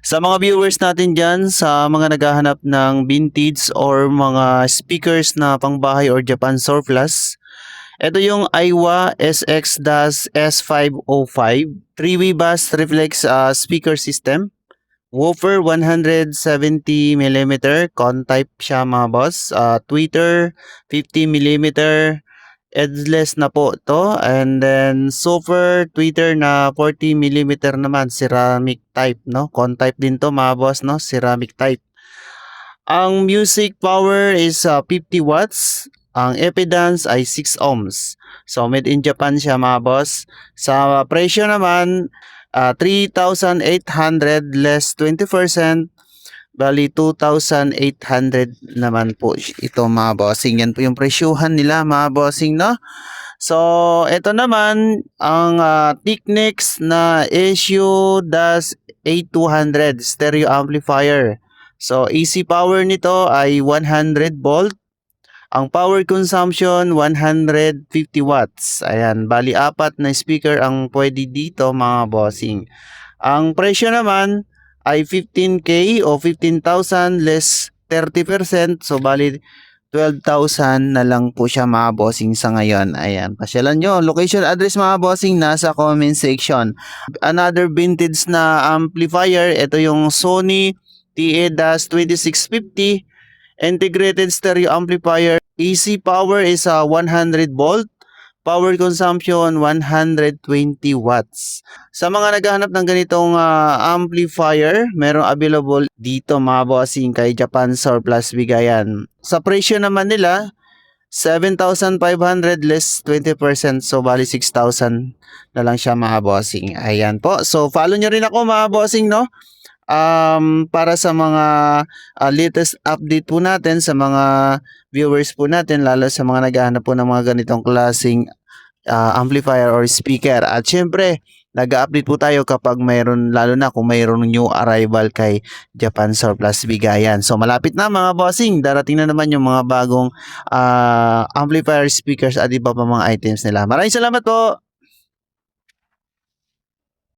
Sa mga viewers natin dyan, sa mga naghahanap ng vintage or mga speakers na pangbahay or Japan surplus, ito yung Aiwa SX-S505 3-way bass reflex speaker system. Woofer 170mm, con-type siya mga boss. Tweeter 50mm, edgeless na po to. And then Super tweeter na 40mm naman, ceramic type, no? Con-type din to mga boss, no? Ceramic type. Ang music power is 50 watts. Ang impedance ay 6 ohms. So made in Japan siya mga boss. Sa presyo naman, 3,800 less 20%. Bali 2,800 naman po ito mga bossing. Yan po yung presyuhan nila mga bossing, no? So ito naman ang Technics na SU-A200 stereo amplifier. So AC power nito ay 100 volt. Ang power consumption 150 watts. Ayan, bali apat na speaker ang pwede dito mga bossing. Ang presyo naman ay 15K o 15,000 less 30%. So bali 12,000 na lang po siya mga bossing sa ngayon. Ayan, pasyalan nyo. Location address mga bossing nasa comment section. Another vintage na amplifier. Ito yung Sony TA-2650 integrated stereo amplifier. AC power is 100 volt. Power consumption 120 watts. Sa mga naghahanap ng ganitong amplifier, merong available dito mga bossing kay Japan Surplus Bigayan. Sa presyo naman nila, 7,500 less 20%. So bali 6,000 na lang siya mga bossing. Ayan po. So follow nyo rin ako mga bossing, no? Para sa mga latest update po natin sa mga viewers po natin, lalo sa mga naghahanap po ng mga ganitong klaseng amplifier or speaker. At syempre, nag-update po tayo kapag mayroon, lalo na kung mayroon new arrival kay Japan Surplus Bigayan. So malapit na mga bossing, darating na naman yung mga bagong amplifier, speakers at iba pa mga items nila. Maraming salamat po!